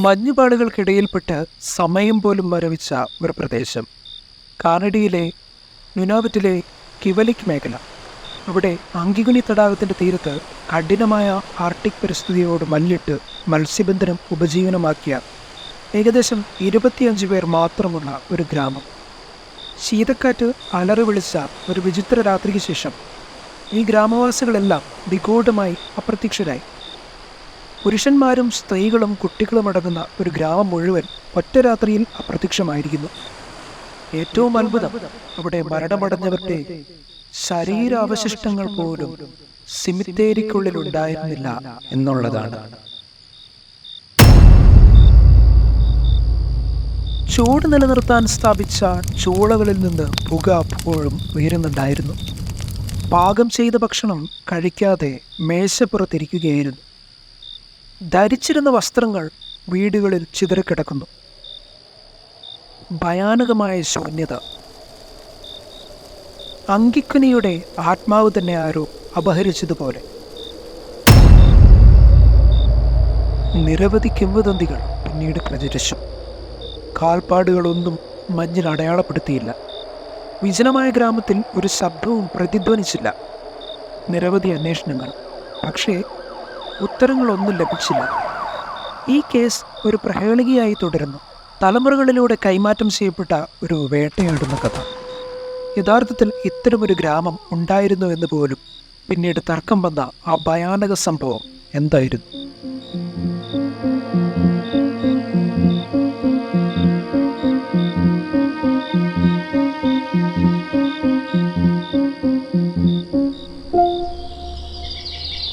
മഞ്ഞുപാടുകൾക്കിടയിൽപ്പെട്ട് സമയം പോലും മരവിച്ച ഒരു പ്രദേശം. കാനഡയിലെ നുനാവറ്റിലെ കിവലിക് മേഖല. അവിടെ അങ്കിഗുനി തടാകത്തിൻ്റെ തീരത്ത് കഠിനമായ ആർട്ടിക് പരിസ്ഥിതിയോട് മല്ലിട്ട് മത്സ്യബന്ധനം ഉപജീവനമാക്കിയ ഏകദേശം 25 പേർ മാത്രമുള്ള ഒരു ഗ്രാമം. ശീതക്കാറ്റ് അലറി വിളിച്ച ഒരു വിചിത്ര രാത്രിക്ക് ശേഷം ഈ ഗ്രാമവാസികളെല്ലാം നിഗൂഢമായി അപ്രത്യക്ഷരായി. പുരുഷന്മാരും സ്ത്രീകളും കുട്ടികളും അടങ്ങുന്ന ഒരു ഗ്രാമം മുഴുവൻ ഒറ്റ രാത്രിയിൽ അപ്രത്യക്ഷമായിരിക്കുന്നു. ഏറ്റവും അത്ഭുതം, അവിടെ മരണമടഞ്ഞവരുടെ ശരീരാവശിഷ്ടങ്ങൾ പോലും സിമിത്തേരിക്കുള്ളിൽ ഉണ്ടായിരുന്നില്ല എന്നുള്ളതാണ്. ചൂട് നിലനിർത്താൻ സ്ഥാപിച്ച ചൂളകളിൽ നിന്ന് പുക അപ്പോഴും ഉയരുന്നുണ്ടായിരുന്നു. പാകം ചെയ്ത ഭക്ഷണം കഴിക്കാതെ മേശപ്പുറത്തിരിക്കുകയായിരുന്നു. ധരിച്ചിരുന്ന വസ്ത്രങ്ങൾ വീടുകളിൽ ചിതറിക്കിടക്കുന്നു. ഭയാനകമായ ശൂന്യത. അങ്കിക്കുനിയുടെ ആത്മാവ് തന്നെ ആരോ അപഹരിച്ചതുപോലെ. നിരവധി കിംവദന്തികൾ പിന്നീട് പ്രചരിച്ചു. കാൽപ്പാടുകളൊന്നും മഞ്ഞിൽ അടയാളപ്പെടുത്തിയില്ല. വിജനമായ ഗ്രാമത്തിൽ ഒരു ശബ്ദവും പ്രതിധ്വനിച്ചില്ല. നിരവധി അന്വേഷണങ്ങൾ, പക്ഷേ ഉത്തരങ്ങളൊന്നും ലഭിച്ചില്ല. ഈ കേസ് ഒരു പ്രഹേളികയായി തുടരുന്നു. തലമുറകളിലൂടെ കൈമാറ്റം ചെയ്യപ്പെട്ട ഒരു വേട്ടയാടുന്ന കഥ. യഥാർത്ഥത്തിൽ ഇത്തരമൊരു ഗ്രാമം ഉണ്ടായിരുന്നു എന്ന് പോലും പിന്നീട് തർക്കം വന്ന ആ ഭയാനക സംഭവം എന്തായിരുന്നു?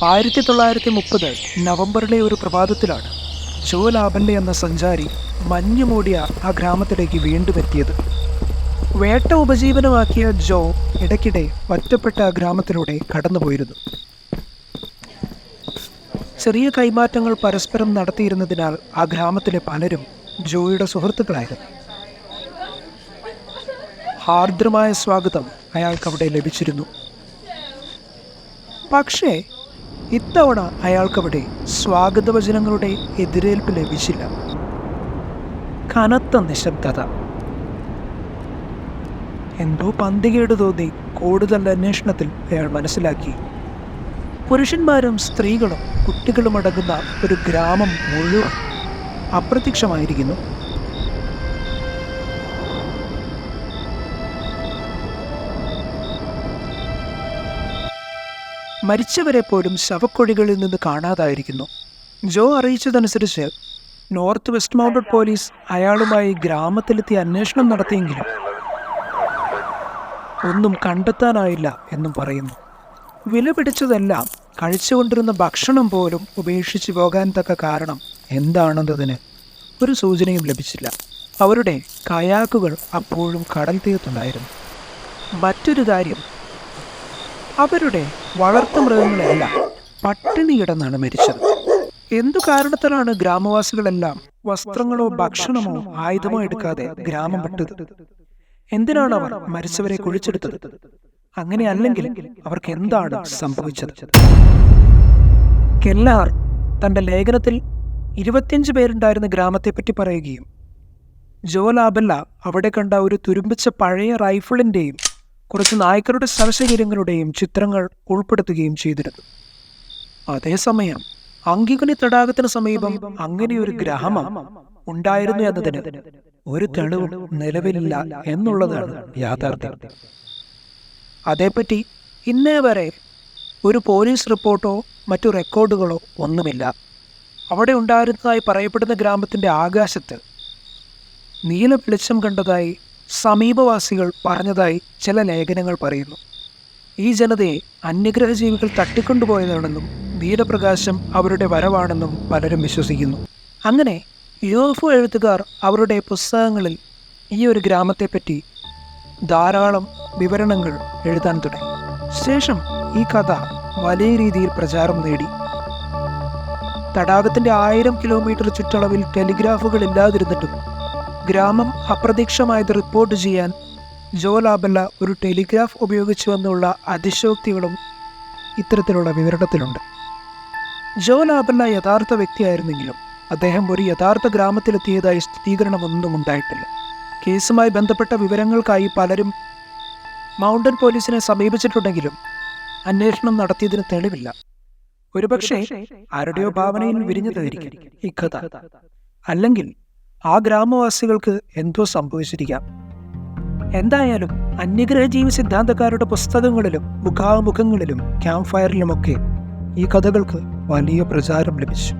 ആയിരത്തി 1930 നവംബറിലെ ഒരു പ്രഭാതത്തിലാണ് ജോ ലാബല്ലെ എന്ന സഞ്ചാരി മഞ്ഞു മൂടിയ ആ ഗ്രാമത്തിലേക്ക് വീണ്ടും എത്തിയത്. വേട്ട ഉപജീവനമാക്കിയ ജോ ഇടയ്ക്കിടെ ഒറ്റപ്പെട്ട ആ ഗ്രാമത്തിലൂടെ കടന്നുപോയിരുന്നു. ചെറിയ കൈമാറ്റങ്ങൾ പരസ്പരം നടത്തിയിരുന്നതിനാൽ ആ ഗ്രാമത്തിലെ പലരും ജോയുടെ സുഹൃത്തുക്കളായിരുന്നു. ആർദ്രമായ സ്വാഗതം അയാൾക്കവിടെ ലഭിച്ചിരുന്നു. പക്ഷേ ഇത്തവണ അയാൾക്കവിടെ സ്വാഗതവചനങ്ങളുടെ എതിരേൽപ്പ് ലഭിച്ചില്ല. കനത്ത നിശബ്ദത. എന്തോ പന്തികേട് തോന്നി കൂടുതൽ അന്വേഷണത്തിൽ അയാൾ മനസ്സിലാക്കി, പുരുഷന്മാരും സ്ത്രീകളും കുട്ടികളും അടങ്ങുന്ന ഒരു ഗ്രാമം മുഴുവൻ അപ്രത്യക്ഷമായിരിക്കുന്നു. മരിച്ചവരെ പോലും ശവക്കുഴികളിൽ നിന്ന് കാണാതായിരിക്കുന്നു. ജോ അറിയിച്ചതനുസരിച്ച് നോർത്ത് വെസ്റ്റ് മൗണ്ടഡ് പോലീസ് അയാളുമായി ഗ്രാമത്തിലെത്തി അന്വേഷണം നടത്തിയെങ്കിലും ഒന്നും കണ്ടെത്താനായില്ല എന്നും പറയുന്നു. വില പിടിച്ചതെല്ലാം കഴിച്ചുകൊണ്ടിരുന്ന ഭക്ഷണം പോലും ഉപേക്ഷിച്ച് പോകാൻ തക്ക കാരണം എന്താണെന്നതിന് ഒരു സൂചനയും ലഭിച്ചില്ല. അവരുടെ കയാക്കുകൾ അപ്പോഴും കടൽ തീരത്തുണ്ടായിരുന്നു. മറ്റൊരു കാര്യം, അവരുടെ വളർത്തുമൃഗങ്ങളെല്ലാം പട്ടിണി കിടന്നാണ് മരിച്ചത്. എന്തു കാരണത്തിലാണ് ഗ്രാമവാസികളെല്ലാം വസ്ത്രങ്ങളോ ഭക്ഷണമോ ആയുധമോ എടുക്കാതെ ഗ്രാമം വിട്ടത്? എന്തിനാണ് അവർ മരിച്ചവരെ കുഴിച്ചെടുത്തത്? അങ്ങനെയല്ലെങ്കിൽ അവർക്ക് എന്താണ് സംഭവിച്ചത്? കെല്ലാർ തൻ്റെ ലേഖനത്തിൽ 25 പേരുണ്ടായിരുന്ന ഗ്രാമത്തെപ്പറ്റി പറയുകയും ജോ ലാബല്ല അവിടെ കണ്ട ഒരു തുരുമ്പിച്ച പഴയ റൈഫിളിൻ്റെയും കുറച്ച് നായ്ക്കളുടെ ശവശരീരങ്ങളുടെയും ചിത്രങ്ങൾ ഉൾപ്പെടുത്തുകയും ചെയ്തിരുന്നു. അതേസമയം അങ്കിഗുനി തടാകത്തിന് സമീപം അങ്ങനെയൊരു ഗ്രാമം ഉണ്ടായിരുന്നു എന്നതിന് ഒരു തെളിവും നിലവിലില്ല എന്നുള്ളതാണ് യാഥാർത്ഥ്യം. അതേപ്പറ്റി ഇന്നേ വരെ ഒരു പോലീസ് റിപ്പോർട്ടോ മറ്റു റെക്കോർഡുകളോ ഒന്നുമില്ല. അവിടെ ഉണ്ടായിരുന്നതായി പറയപ്പെടുന്ന ഗ്രാമത്തിൻ്റെ ആകാശത്ത് നീല വെളിച്ചം കണ്ടതായി സമീപവാസികൾ പറഞ്ഞതായി ചില ലേഖനങ്ങൾ പറയുന്നു. ഈ ജനതയെ അന്യഗ്രഹ ജീവികൾ തട്ടിക്കൊണ്ടുപോയതാണെന്നും നീലപ്രകാശം അവരുടെ വരവാണെന്നും പലരും വിശ്വസിക്കുന്നു. അങ്ങനെ UFO എഴുത്തുകാർ അവരുടെ പുസ്തകങ്ങളിൽ ഈ ഒരു ഗ്രാമത്തെപ്പറ്റി ധാരാളം വിവരണങ്ങൾ എഴുതാൻ തുടങ്ങി. ശേഷം ഈ കഥ വലിയ രീതിയിൽ പ്രചാരം നേടി. തടാകത്തിൻ്റെ 1000 കിലോമീറ്റർ ചുറ്റളവിൽ ടെലിഗ്രാഫുകൾ ഇല്ലാതിരുന്നിട്ടും ഗ്രാമം അപ്രത്യക്ഷമായത് റിപ്പോർട്ട് ചെയ്യാൻ ജോ ലാബല്ല ഒരു ടെലിഗ്രാഫ് ഉപയോഗിച്ചുവെന്നുള്ള അതിശോക്തികളും ഇത്തരത്തിലുള്ള വിവരണത്തിലുണ്ട്. ജോ ലാബല്ല യഥാർത്ഥ വ്യക്തിയായിരുന്നെങ്കിലും അദ്ദേഹം ഒരു യഥാർത്ഥ ഗ്രാമത്തിലെത്തിയതായി സ്ഥിരീകരണമൊന്നും ഉണ്ടായിട്ടില്ല. കേസുമായി ബന്ധപ്പെട്ട വിവരങ്ങൾക്കായി പലരും മൗണ്ടൻ പോലീസിനെ സമീപിച്ചിട്ടുണ്ടെങ്കിലും അന്വേഷണം നടത്തിയതിന് തെളിവില്ല. ഒരുപക്ഷെ ആരുടെയോ ഭാവനയിൽ വിരിഞ്ഞതായിരിക്കും ഈ കഥ. അല്ലെങ്കിൽ ആ ഗ്രാമവാസികൾക്ക് എന്തോ സംഭവിച്ചിരിക്കാം. എന്തായാലും അന്യഗ്രഹ ജീവി സിദ്ധാന്തക്കാരുടെ പുസ്തകങ്ങളിലും മുഖാമുഖങ്ങളിലും ക്യാമ്പ് ഫയറിലുമൊക്കെ ഈ കഥകൾക്ക് വലിയ പ്രചാരം ലഭിച്ചു.